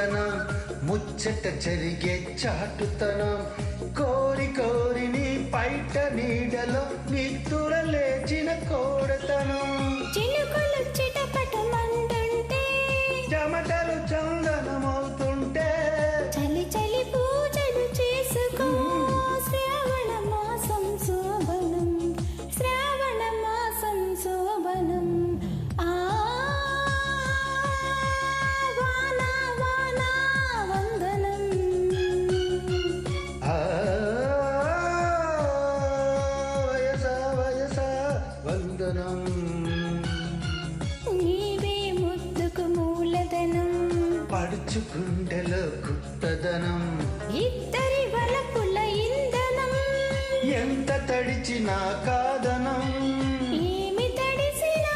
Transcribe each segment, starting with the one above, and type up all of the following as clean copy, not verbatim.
తీయదనం ముచ్చట జరిగే చాటుతనం కోరి కోరి నీ పైట నీడలో నిద్దుర లేచిన కోడతనం చినుకులు చిటపటమంటుంటే చెమటలు చందనమవుతుంటే చలి చలి పూజలు చేసుకో శ్రావణ మాసం శోభనం శ్రావణ మాసం శోభనం వాన వాన వందనం వయస వయస వందనం నీవే ముద్దుకు మూలధనం పడుచు గుండెలో గుట్టదనం ఇద్దరి వలపుల ఇంధనం ఎంత తడిచినా కాదనం ఏమి తడిసినా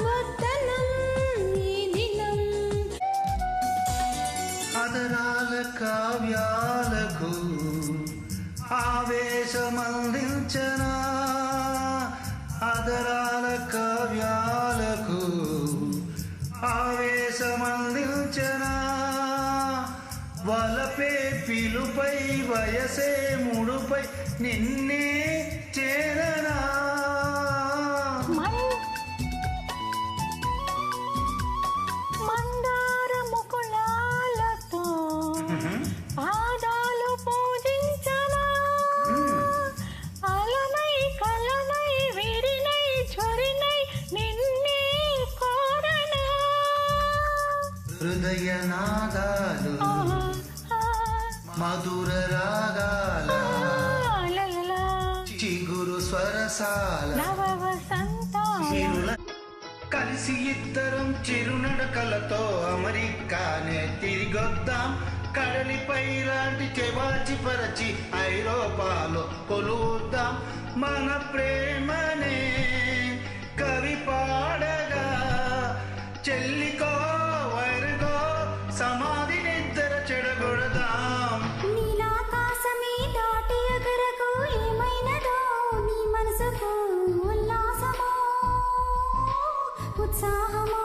వద్దనం ఈ దినం అదరాల కావ్యాలకు ఆవేశమందించనా అదరాల కావ్యాలకు ఆవేశమందించనా వలపే పిలుపై వయసే ముడుపై నిన్నే చేరనా మందార ముకుళాలతో పాదాలు పూజించనా అలమై కలమై విరినై ఝరినై నిన్నే కోరనా హృదయ నాదాలు మధుర రాగాల చిగురు స్వరసాల నవ వసంతాల కలిసి ఇద్దరం చిరునడకలతో అమెరికానే తిరిగొద్దాం కడలిపై లాంటి చెవాచి పరచి ఐరోపాలో కొలుద్దాం మన ప్రేమనే కవి పాడగా చెల్లికో వైరుగో సమాధి నిద్ర చెడగొడదాం నీలాకాశమే దాటి ఎగరకు ఏమైనదో నీ మనసుకు ఉల్లాసమో ఉత్సాహమో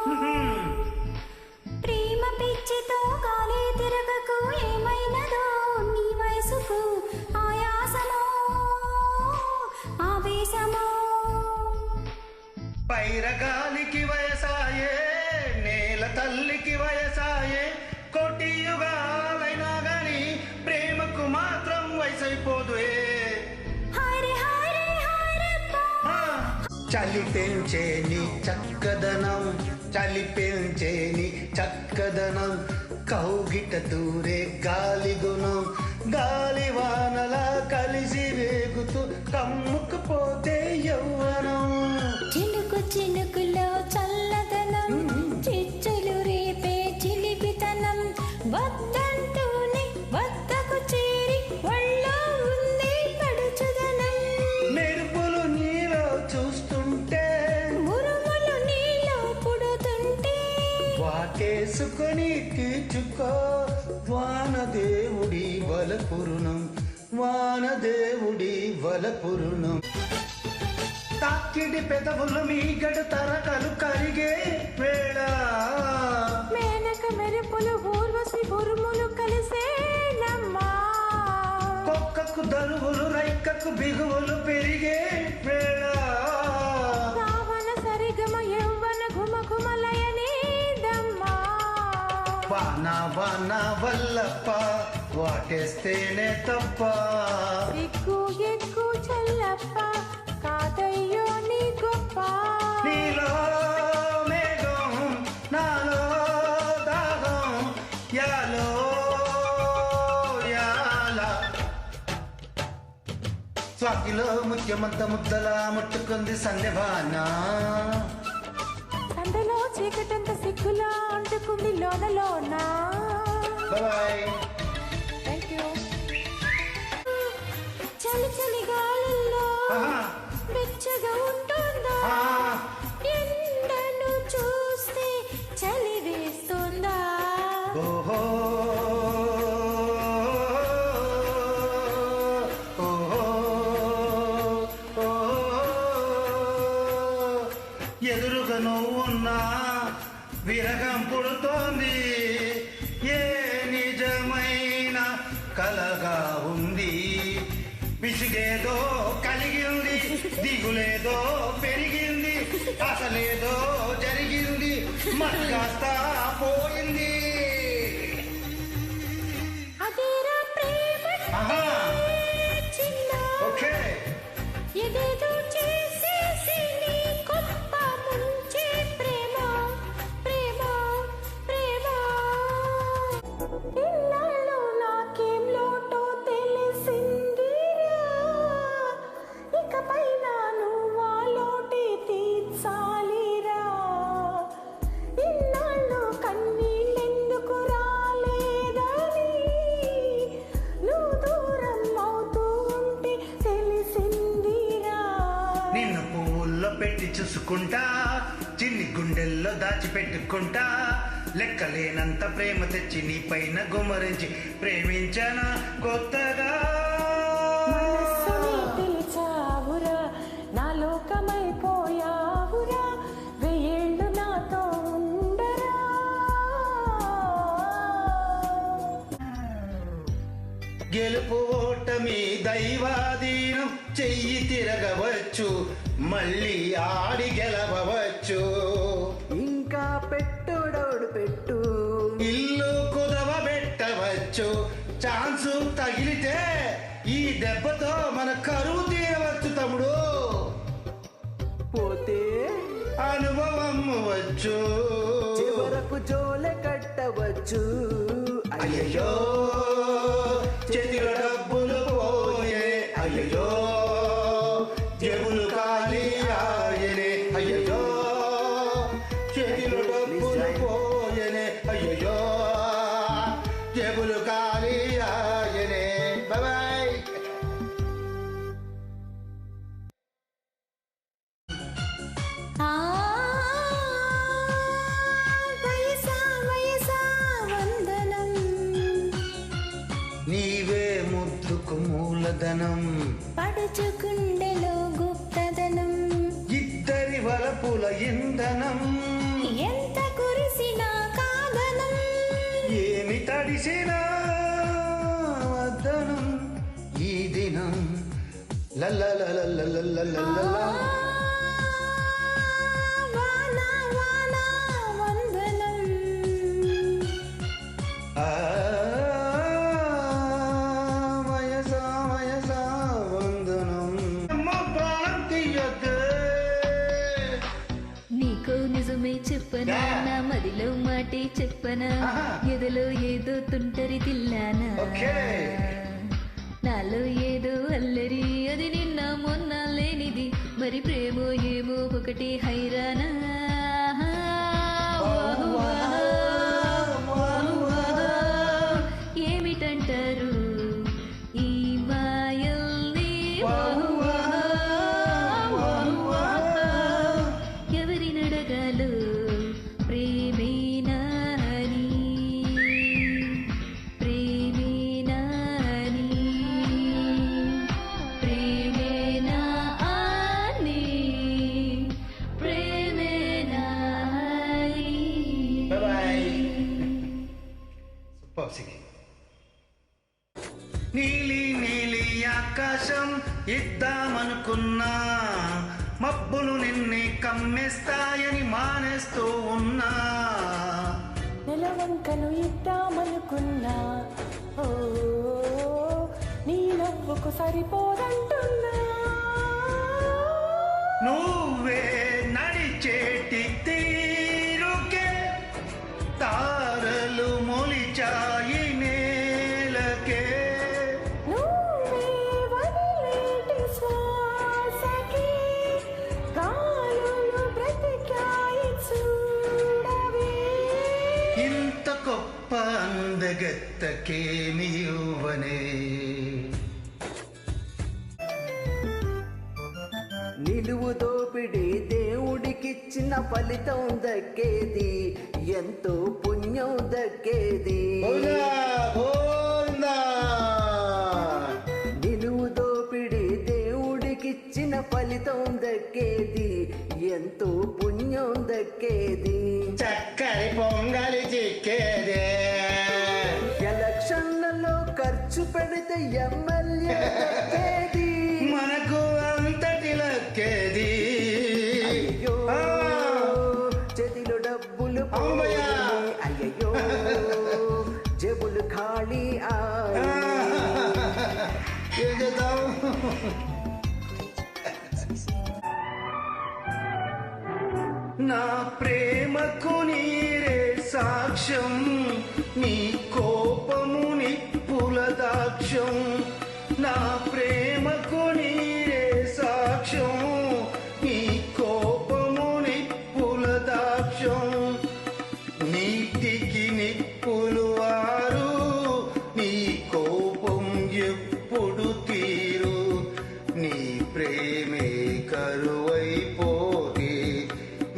ప్రేమ పిచ్చితో గాలి తిరగకు ఏమైనదో నీ వయసుకు ఆయాసమో ఆవేశమో పైరగాలికి వయసాయే నేల తల్లికి వయసాయే కోటి యుగాలైనా గాని ప్రేమకు మాత్రం వయసైపోదు చలి పెంచే నీ చక్కదనం చలి పెంచే నీ చక్కదనం కౌగిట దూరే గాలి గుణం గాలి వానలా కలిసి రేగుతూ కమ్ముకుపోతే యౌవనం చినుకు చినుకులో చల్లదనం చిచ్చులు రేపే చిలిపితనం వద్దంటూనే వద్దకు చేరి ఒళ్ళో ఉంది పడుచుదనం మెరుపులు నీలో చూస్తుంటే మురుములు నీలో పుడుతుంటే వాటేసుకొని తీర్చుకో వానదేవుడి వలపురుణం వానదేవుడి వలపురుణం తాకిడి పెదవులు మీగడు తరగలు కరిగే వేళ మేనక మెరుపులు ఊర్వశి ఉరుములు కలిసే నమ్మా కొక్కకు దరువులు రైకకు బిగువులు పెరిగే వేళ రావణ సరిగమ యౌవన ఘుమ ఘుమలయనే దమ్మా వాన వాన వల్లప్ప వాటేస్తేనే తప్ప సిగ్గు ఎగ్గు చల్లప్ప కాదయ్యో నీ గొప్ప నీలో మేఘం నాలో దాగం యాలో యాల స్వాకిలో ముత్యమంత ముద్దలా ముట్టుకుంది సంధ్యభాన సందలో చీకటంత సిగ్గులా అంటుకుంది లోన బాయ్ థ్యాంక్ యూ చలి చలి గాలుల్లో వెచ్చగా ఉంటుందా ఎండను చూస్తే చలి వేస్తుందా ఓహో ఎదురుగా నువ్వున్నా విరగా స్నేహం పుడుతోంది, ఏ నిజమైన కలగా ఉంది. విసుగేదో కలిగింది, దిగులేదో పెరిగింది, అసలేదో జరిగింది, మత్కాస్త పోయింది. అదేరా ప్రేమ ఆహా, చిన్న ఓకే. ఏదేదో చేసేసి నీ కొంప ముంచే ప్రేమ ప్రేమ ప్రేమ. ఇన్నాళ్ళు నాకేం లోటో తెలిసిందిరా, ఇకపై నువ్వు ఆ లోటే తీర్చాలిరా. ఇన్నాళ్ళు కన్నీళ్ళెందుకు రాలేదని నువ్వు దూరం అవుతూ ఉంటే తెలిసిందిరా. నిన్ను పువ్వుల్లో పెట్టి చూసుకుంటా, చిన్ని గుండెల్లో దాచిపెట్టుకుంటా, లెక్కలేనంత ప్రేమ తెచ్చి నీ పైన గుమరించి ప్రేమించన కొత్తగా. మనస్సుని పిలిచావురా, నా లోకమైపోయావురా, వెయ్యేళ్ళు నాతో ఉండరా. గెలుపు ఓటమి దైవాధీనం, చెయ్యి తిరగవచ్చు, మళ్ళీ ఆడి గెలవవచ్చు. ఇంకా పెట్టుడోడు పెట్టు, ఇల్లు కుదవబెట్టవచ్చు, ఛాన్సు తగిలితే ఈ దెబ్బతో మన కరువు తీరవచ్చు తమ్ముడు. పోతే అనుభవం వచ్చు, చివరకు జోలె కట్టవచ్చు. అయ్యో చేతిలో డబ్బులు పోయే, అయ్యో జేబులు ఖాళీ ఆయనే, అయ్యో చేతిలో డబ్బులు పోయనే, అయ్యో జేబులు ఖాళీ ఆయనే. బాయ్. ఆ వయసా వయసా వందనం, నీవే ముద్దుకు మూలధనం, పడుచుకుండెలో గుప్తదనం, ఇద్దరి వలపుల ఇంధనం, ఎంత కురిసినా కాదనం. ఏమి తడిసినా వద్దనం ఈ దినం. లల్లలలలలలలలల. వాన వాన వందనం, ఆ వయసా వయసా వందనం. అమ్మ ప్రాణం తీయద్దే. నీకో నిజమే చెప్పనా, నా మదిలో మాటే చెప్పనా, ఆహా. ఎదలో ఏదో తుంటరి తిల్లానా, ఓకే. నాలో ఏదో అల్లరి, అది నిన్న మొన్న లేనిది, మరి ప్రేమో ఏమో ఒకటి హైరానా. ఏమిటంటారు ఈ మాయల్ని, ఎవరినడగాలో ప్రేమేనా అని, ప్రేమేనా అని, ప్రేమేనా అని, ప్రేమేనా అని. బాయ్. Super singing. నీలి నీలి ఆకాశం ఇద్దామనుకున్నా, మబ్బులు నిన్నే కమ్మేస్తాయని మానేస్తూ ఉన్నా. నెలవంకను ఇద్దామనుకున్నా, ఓ నీ నవ్వుకు సరిపోదంటున్నా. నువ్వే నడిచేటి తీరుకే తారలు మొలిచాయి నేలకే. నువ్వే వదిలేటి శ్వాసకి గాలులు బ్రతికాయి చూడవే. ఇంత గొప్ప అందగత్తకేమి ఇవ్వనే. నిలువు దోపిడి దేవుడికిచ్చిన ఫలితం దక్కేది, ఎంతో పుణ్యం దక్కేది. గోవిందా, గోవిందా. నిలువు దోపిడి దేవుడికిచ్చిన ఫలితం దక్కేది, ఎంతో పుణ్యం దక్కేది. చక్కరి పొంగ సుమంగళి చిక్కేదే. ఎలక్షన్లలో ఖర్చు పెడితే ఎమ్మెల్యే దక్కేది. మనకు అంతటి లక్కేది. అయ్యో చేతిలో డబ్బులు అమ్మయ్యా. పోయినాయి. అయ్యయ్యో జేబులు ఖాళీ ఏం చేద్దాం? నా ప్రేమకు నీరే సాక్ష్యం, నీ కోపము నిప్పుల దాక్ష్యం. నా ప్రేమకు నీరే సాక్ష్యం, నీ కోపము నిప్పుల దాక్ష్యం. నీటికి నిప్పులు వారు, నీ కోపం ఎప్పుడు తీరు. నీ ప్రేమే కరువైపోతే,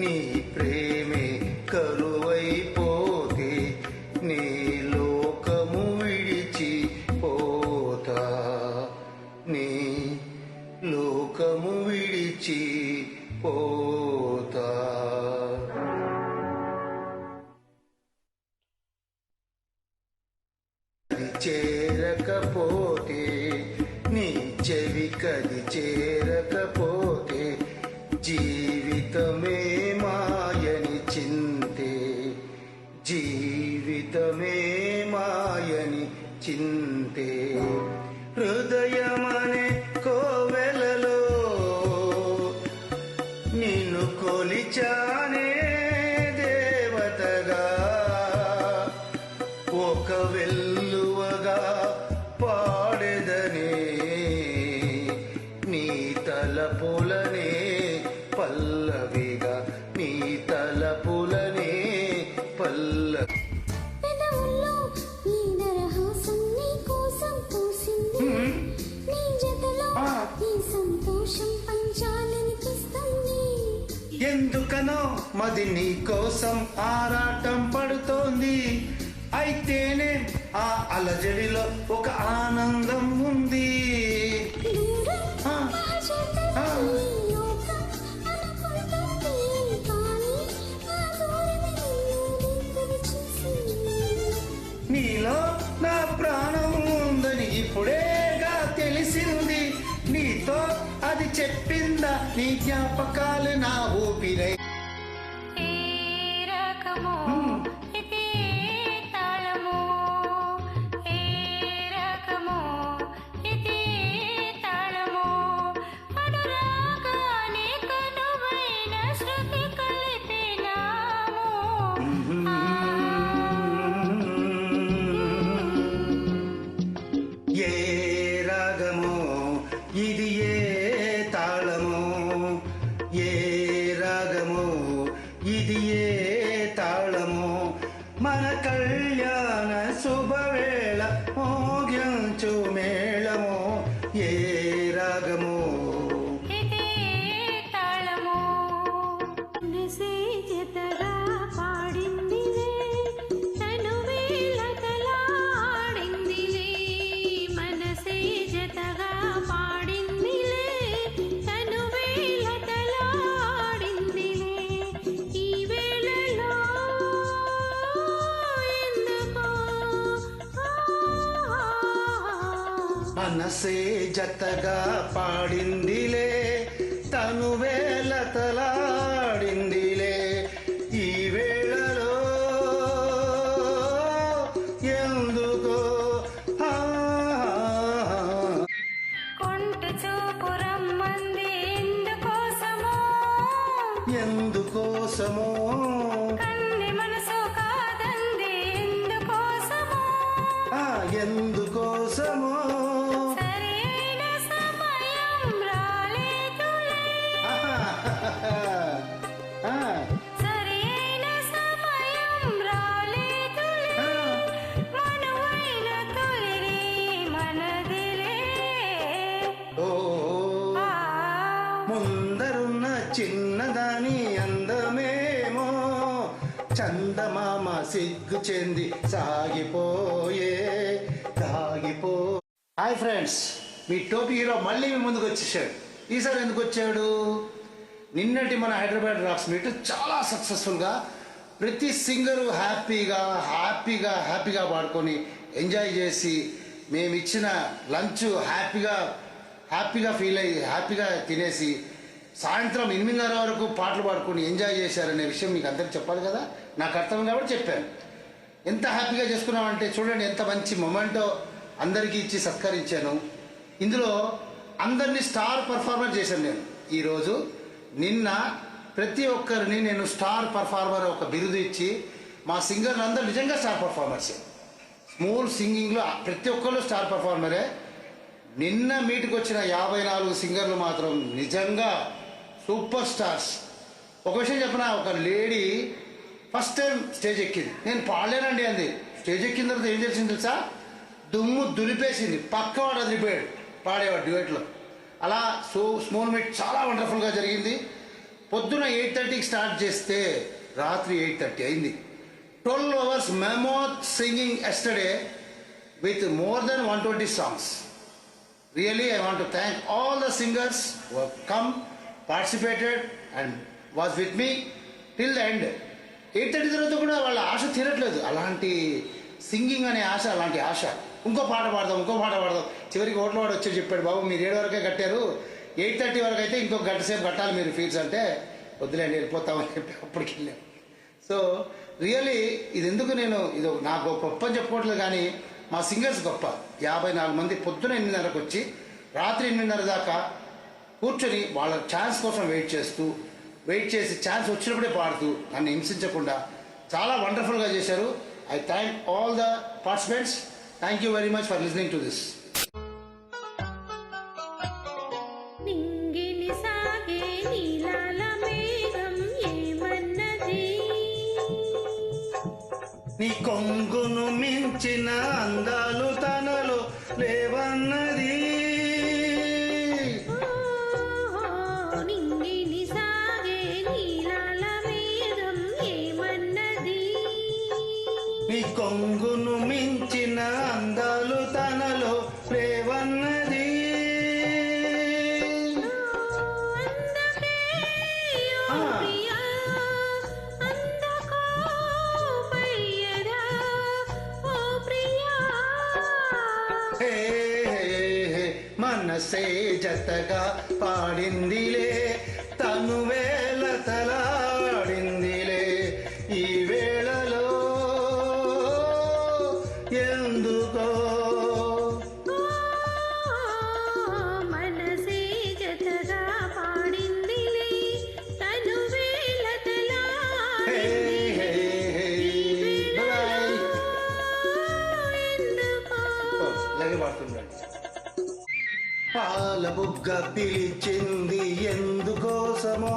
నీ ప్రేమే కరువైపోతే, నీ లోకము విడిచిపోతా, నీ లోకము విడిచిపోతా. చేరకపోతే, నీ చెవికది చేరకపోతే, జీవితమే మాయని చింతే, జీవితమే మాయని చింతే. హృదయమనే కోవెలలో నిన్ను కొలిచానే దేవతగా, ఒక వెల్లువగా పాడెదనే, నీ తలపులనే పల్లవిగా, నీ తలపులనే పల్లవి. పెదవుల్లో నీ దరహాసం నీ కోసం పూసింది. నీ జతలో నీ సంతోషం పంచాలనిపిస్తుంది. ఎందుకనో మది నీ కోసం ఆరాటం పడుతోంది. అయితేనే ఆ అలజడిలో ఒక ఆనందం ఉంది. దూరం ఆ, ఆ. నీ లోకం అనుకుంటుంది. కానీ ఆ దూరమే నిన్ను దగ్గర చేసింది. నీలో నా ప్రాణం ఉందని ఇప్పుడేగా తెలిసింది. నీతో అది చెప్పిందా, నీ జ్ఞాపకాలు నా ఊపిరై. ఏ రకమో ఇదే తాళమో, ఏ రకమో ఇదే తాళమో, అనురాగానే కనువైన శృతి కలిపినాము. ఏ రాగమో ఇది, ఏ తాళమో, ఏ రాగమో ఇది, ఏ తాళమో. మన కళ్యాణ శుభవేళ మోగించు మేళమో, ఏ రాగమో. ఇదే తాళమో నిసే జతగా పాడిందిలే, తనువే లతలాడిందిలే. మనసే జతగా పాడిందిలే, తనువే లతలాడిందిలే. ఈ వేళలో ఎందుకో మనసే జతగా పాడిందిలే, తను వేలతలాడిందిలే. ఈ వేళలో ఎందుకో కొంట చూపు రమ్మంది ఎందుకోసమో, ఎందుకోసమో, కన్ని మనసు కాదంది ఎందుకోసమో. ఎందుకోసమో. సరైన సమయం రాలేదులే, సరైన సమయం రాలేదులే. మనువైన తొలిరి మనదిలే. ఓ ఆ ముందరున్న చిన్నదాని అందమేమో, చందమామ సిగ్గు చెంది సాగిపోయే, సాగిపో. హాయ్ ఫ్రెండ్స్, మీ టోపీ హీరో మళ్ళీ మీ ముందుకు వచ్చేసాడు. ఈసారి ఎందుకు వచ్చాడు? నిన్నటి మన హైదరాబాద్ రాక్స్ మీట్ చాలా సక్సెస్ఫుల్గా ప్రతి సింగరు హ్యాపీగా హ్యాపీగా హ్యాపీగా పాడుకొని ఎంజాయ్ చేసి మేము ఇచ్చిన లంచ్ హ్యాపీగా ఫీల్ అయ్యి హ్యాపీగా తినేసి సాయంత్రం 8:30 వరకు పాటలు పాడుకొని ఎంజాయ్ చేశారనే విషయం మీకు అందరికి చెప్పాలి కదా. నాకు అర్థం కాబట్టి చెప్పాను. ఎంత హ్యాపీగా చేసుకున్నామంటే చూడండి, ఎంత మంచి మొమెంటో అందరికీ ఇచ్చి సత్కరించాను. ఇందులో అందరినీ స్టార్ పర్ఫార్మర్ చేశాను నేను. ఈరోజు నిన్న ప్రతి ఒక్కరిని నేను స్టార్ పర్ఫార్మర్ ఒక బిరుదు ఇచ్చి మా సింగర్లు అందరూ నిజంగా స్టార్ పర్ఫార్మర్సే. స్మూల్ సింగింగ్లో ప్రతి ఒక్కరు స్టార్ పర్ఫార్మరే. నిన్న మీటికి వచ్చిన 54 సింగర్లు మాత్రం నిజంగా సూపర్ స్టార్స్. ఒక విషయం చెప్పిన, ఒక లేడీ ఫస్ట్ టైం స్టేజ్ ఎక్కింది. నేను పాడలేనండి అంది. స్టేజ్ ఎక్కిన తర్వాత ఏం చేసింది తెలుసా, దుమ్ము దులిపేసింది. పక్కవాడు అదిరిపోయాడు పాడేవాడు డ్యూయట్లో. అలా స్మూల్ మీట్ చాలా వండర్ఫుల్గా జరిగింది. పొద్దున 8:30కి స్టార్ట్ చేస్తే రాత్రి 8:30 అయింది. 12 hours mammoth singing yesterday with more than 120 songs. Really, I want to thank all the singers who have come, participated and was with me till the end. 8:30 తర్వాత కూడా వాళ్ళ ఆశ తీరట్లేదు. అలాంటి సింగింగ్ అనే ఆశ, అలాంటి ఆశ. ఇంకో పాట పాడదాం. చివరికి ఓట్ల వాడు వచ్చి చెప్పాడు, బాబు మీరు 7 వరకే కట్టారు, 8:30 వరకు అయితే ఇంకొక గంట సేపు కట్టాలి మీరు ఫీల్స్ అంటే, వద్దులేండి వెళ్ళిపోతామని చెప్పి అప్పటికి వెళ్ళాం. సో రియలీ ఇది ఎందుకు నేను ఇది నాకు గొప్ప అని చెప్పుకోవట్లేదు, కానీ మా సింగర్స్ గొప్ప. 54 మంది పొద్దున 8:30కి వచ్చి రాత్రి 8:30 దాకా కూర్చొని వాళ్ళ ఛాన్స్ కోసం వెయిట్ చేసి ఛాన్స్ వచ్చినప్పుడే పాడుతూ నన్ను హింసించకుండా చాలా వండర్ఫుల్గా చేశారు. I thank all the participants. Thank you very much for listening to this. నింగిని సాగే నీలాల మేఘం ఏమన్నది, నీ కొంగును మించిన అందాలు తనలో లేవన్నది. నింగిని సాగే నీలాల మేఘం ఏమన్నది, నీ కొంగును మించిన అందాలు తనలో లేవన్నది. హే మనసే జతగా పాడిందిలే, తను వేళ తలాడిందిలే. ఈ వేళలో ఎందుకో మనసే జతగా పాడిందిలే, తను హే హే హే బాయ్. ఇలాగే పాడుతుండండి. పాల బుగ్గ పిలిచింది ఎందుకోసమో,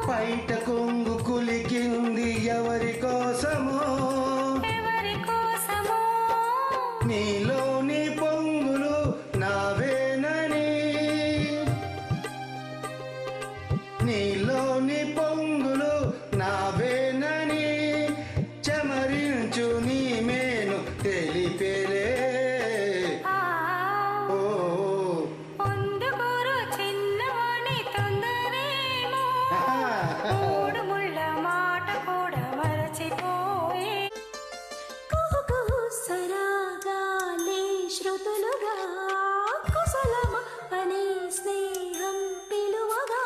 బయట కొంగు కులికింది ఎవరి కోసమో, నీలోని పొంగులు నావేనని, నీలోని పొంగులు నావేనని చమరించు నీ మేను తెలిపేలే. పొందుకోరు చిన్నవాణి తొందరేమో, మూడు ముళ్ళ మాట కూడా మరచిపోయే. కుహు కుహు సరాగాలే శృతులుగా, కుశలమ అనే స్నేహం పిలువగా,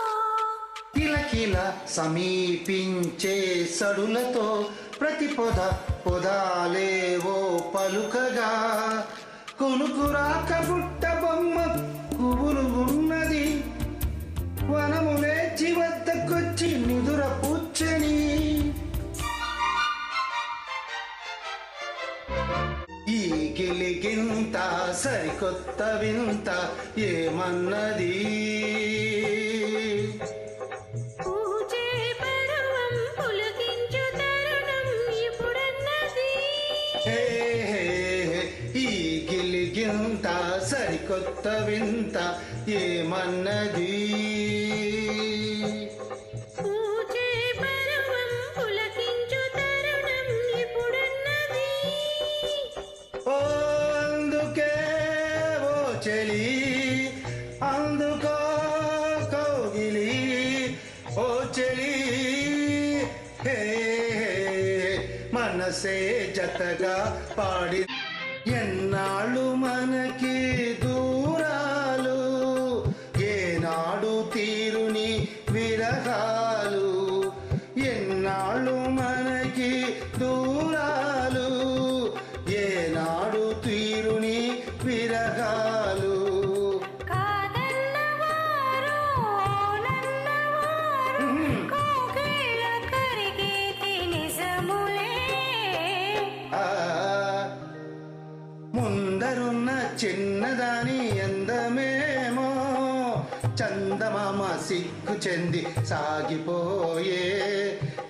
కిలకిల సమీపించే సడులతో ప్రతి పొదాలేవో పలుకగా, కొనుకురాక బుట్ట బొమ్మ పువ్వులు ఉన్నది, వనములేచి వద్దకొచ్చి నిదుర పుచ్చని. ఈ గిలిగింత సరికొత్త వింత ఏమన్నది, పూజే పర్వం పులకించు తరుణం ఇప్పుడన్నది, హే హే హే. ఈ గిలిగింత సరికొత్త వింత ఏమన్నది. పూజే పర్వం పులకించు తరుణం ఇప్పుడన్నది. ఓ అందుకే ఓ చెలి, అందుకో కౌగిలి, ఓ చెలి హే మనసే జతగా పాడి ఎన్నాళ్ళు మనకి దూరాలు ఏనాడు తీరుని విరహాలు ఎన్నాళ్ళు మనకి దూరాలు ఏనాడు తీరుని విరహాలు కాదన్నవారు నన్నవారు కోకిల కరిగేది నిజములే ఆ ముందరున్న చిన్నదాని అందమేమో చందమామ సిగ్గు చెంది సాగిపోయే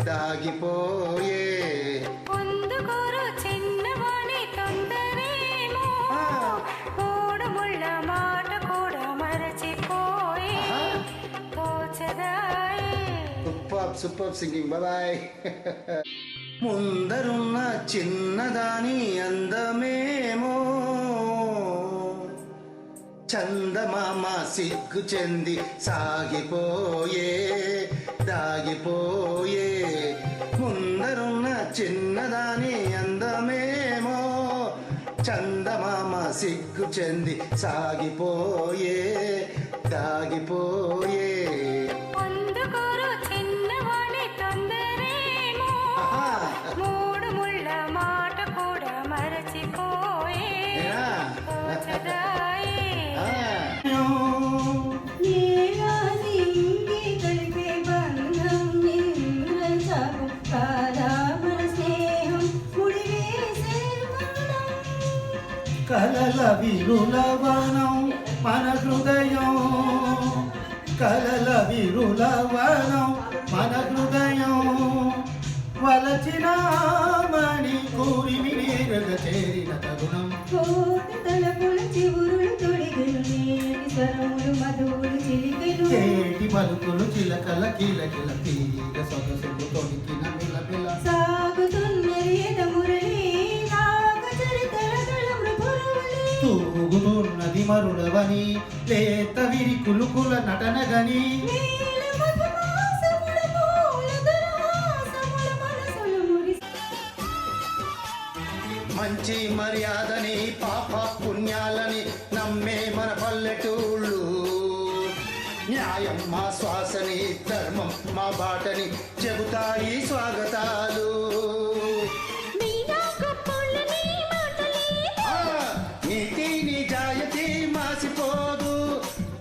దాగిపోయే పొందుకోరు చిన్నవాణి తొందరేమో మూడుముళ్ళ మాట కూడా మరచిపోయి తోచదాయి సూపర్ సింగింగ్ బాయ్ ముందరున్న చిన్నదాని అందమేమో చందమామ సిగ్గు చెంది సాగిపోయే దాగిపోయే ముందరున్న చిన్నదాని అందమేమో చందమామ సిగ్గు చెంది సాగిపోయే దాగిపోయే పొందుకోరు చిన్నవాణి తొందరేమో మూడు ముళ్ళ మాట కూడా మరచిపోయి తోచదాయి కలిపే బంధం నిరసాగు కాదా మన స్నేహం ముడివేసే కలల విరులవనం మన హృదయం కలల విరులవనం మన హృదయం వలచిన మణి కూరిమి నేరుగా చేరిన తరుణం తలపుల చివురులు తొడిగలు నేటి స్వరములు మధువులు చిలికెలు చేటి పలుకులు చిలకల కిలకిల తీగ సొగసులు తొడికిన మిలమిల సాగుతున్నది ఎదమురళి నాగ చరితల గల మృపురవళి తూగుతున్నది మరుడవని లేత విరి కులుకుల నటనగని నీల మధుమాసముల పూల దరహాసముల మనసులు మురిసి మంచి మర్యాదని పాప పుణ్యాలని నమ్మే మన పల్లెటూళ్ళు న్యాయం మా శ్వాసని ధర్మం మా బాటని చెబుతాయి స్వాగతాలు మీనా కప్పులని మాటలే ఆ, నీతి నిజాయతీ మాసిపోదు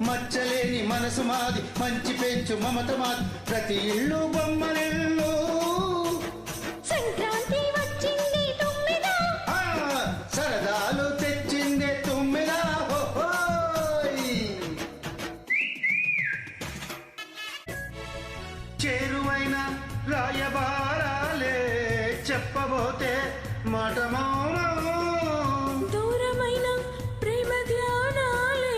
మచ్చలేని మనసు మాది మంచి పెంచు మమత మాది ప్రతి ఇల్లు బొమ్మలిల్లు సంక్రాంతి వచ్చింది తొమ్మిదా ఆ, సరదాలు తెచ్చిందే తుమ్మిదా హోయ్. చేరువైన రాయబారాలే చెప్పబోతే మాట మౌనం దూరమైన ప్రేమ ధ్యానాలే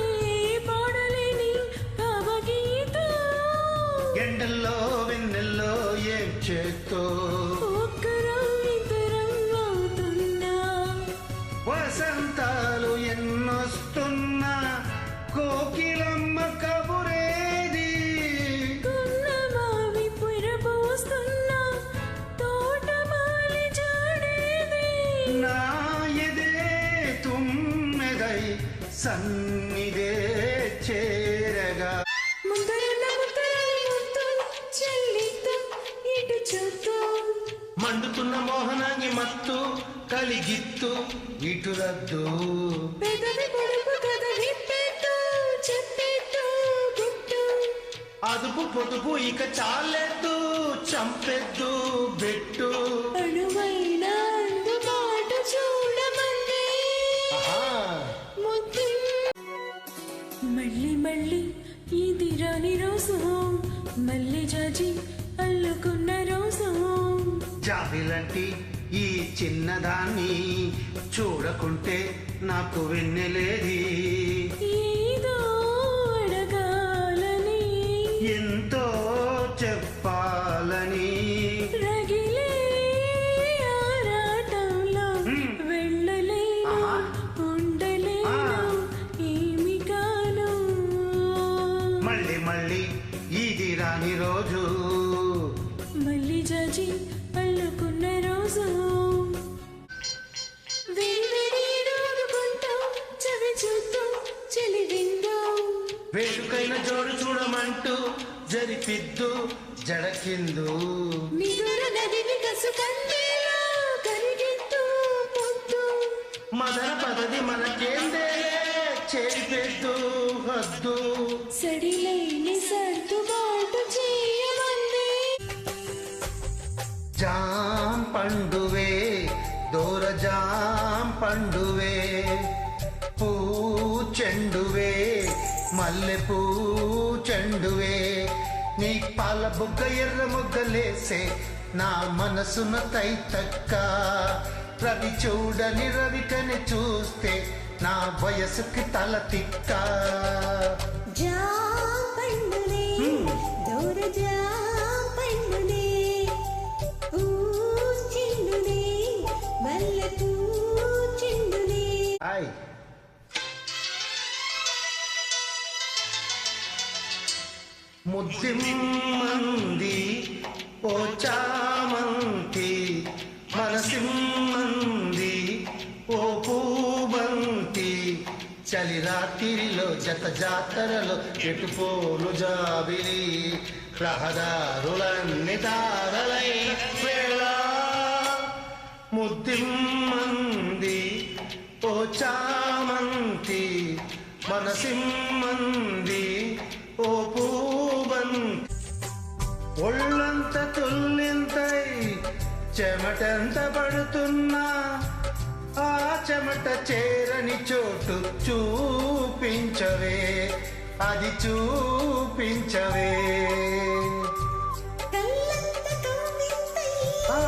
పాడలేని భావగీతం ఎండల్లో వెన్నెల్లో ఏం చేత్తో ఒక్కరం ఇద్దరం అవుతున్నా వసంతాలు ఎన్నొస్తున్నా కోకిలమ్మ కబురేది గున్నమావి పురపోస్తున్నా తోటమాలి జాడేది నా ఎదే తుమ్మెదై సన్నిదే చేరగా ముందరున్న ముద్దరాని ముద్దు చెల్లితో ఇటు చూస్తూ మండుతున్న మోహనాంగి మత్తు కలిగిత్తు ఇటురద్దు పెదవి పొడుపు కథ విప్పేట్టు చెప్పేట్టు గుట్టు అదుపు పొదుపు ఇక చాలెద్దు చంపెద్దు బెట్టు అణువైన అందుబాటు చూడమంది ముద్దు మళ్ళీ మళ్ళీ ఇది రాని రోజు మళ్ళీ జాజి అల్లుకున్న రోజు జాబిలంటి ఈ చిన్నదాన్ని చూడకుంటే నాకు వెన్నెలేది ఏదో అడగాలని ఎంతో చెప్పాలని రగిలే ఆరాటంలో వెళ్ళలేను ఉండలేను ఏమి కాను మళ్ళీ మళ్ళీ ఇది రాని రోజు మళ్ళీ జాజి అల్లుకున్న రోజు వేడి వేడి చవి చూస్తూ చెలి విందో వేడుకైన జోడు చూడమంటూ జరిపిద్దు జడకిందు నిదుర నదిని కసు కందేలా కరిగిద్దు పొద్దు మదన పదది మనకేందే చేరిపెద్దు హద్దు సడిలేని సర్దుబాటు చేయమంది జాం పండువే దూర జాం పండువే పూ చెండువే మల్లె పూ చెండువే నీ పాల బుగ్గ ఎర్ర ముగ్గలేసే నా మనసున తైతక్క రవి చూడని రవికని చూస్తే నా వయసుకి తల తిక్క జాపండునే దూర జాపండునే చెండునే మల్లె పూ చెండునే హాయ్ ముద్దిమ్మంది ఓ చామంతి మనసిమ్మంది ఓ పూబంతి చలి రాత్రిలో జత జాతరలో ఎటుపోలు జాబిలి రహదారులన్నీ దారలై వేళ ముద్దిమ్మంది ఓ చామంతి మనసిమ్మంది ఓ పూబంతి ఒళ్ళంత తుల్లింతై చెమటంత పడుతున్నా ఆ చెమట చేరని చోటు చూపించవే అది చూపించవే కళ్ళంత కవ్వింతై ఆ,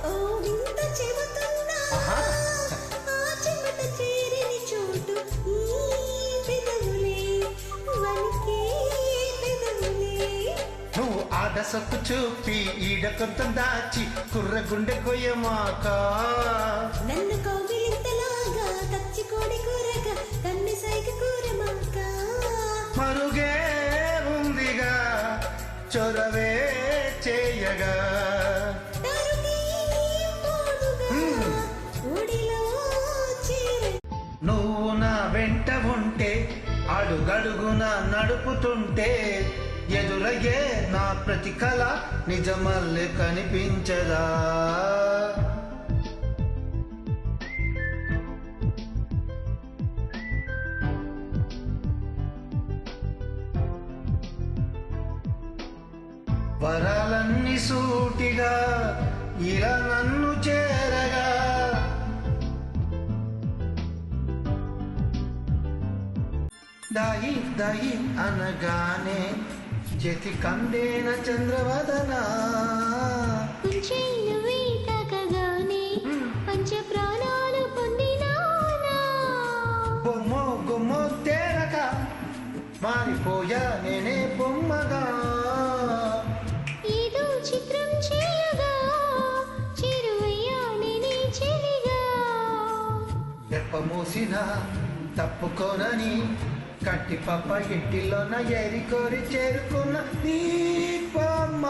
ఓ వింత చెబుతున్నా ఆహా. ఆ చెమట చేరిని చోటు ఈ పెదవులే వనికే పెదవులే నువ్వు ఆడసొక్కు చూపి ఈడ కొంత దాచి కుర్ర గుండె కొయ్యమాక నన్ను కౌగిలింతలాగా కచ్చి కోడి కూరగా కన్ను సైగ కూరమాక మరుగే ఉందిగా చొరవే చేయగా తరుణి పోదుగా ఒడిలో చేర నువ్వు నా వెంట ఉంటే అడుగడుగున నడుపుతుంటే ఎదురయ్యే నా ప్రతి కళ నిజమల్లే కనిపించదా వరాలన్నీ సూటిగా ఇలా నన్ను చేరగా దాయి దాయి అనగానే చేతి కందేన చంద్రవదన కుంచెలు వీటకగానే పంచ ప్రాణాలు పొందినానా బొమ్మో గుమ్మో తేరక మారిపోయా నేనే బొమ్మగా ఏదో చిత్రం చేయగా చేరువయ్యా నేనే చెలిగా ఎప్పమూసిన తప్పుకోనని కట్టి పప్ప ఇంటిలోన ఎరి కోరి చేరుకున్న నీ బొమ్మ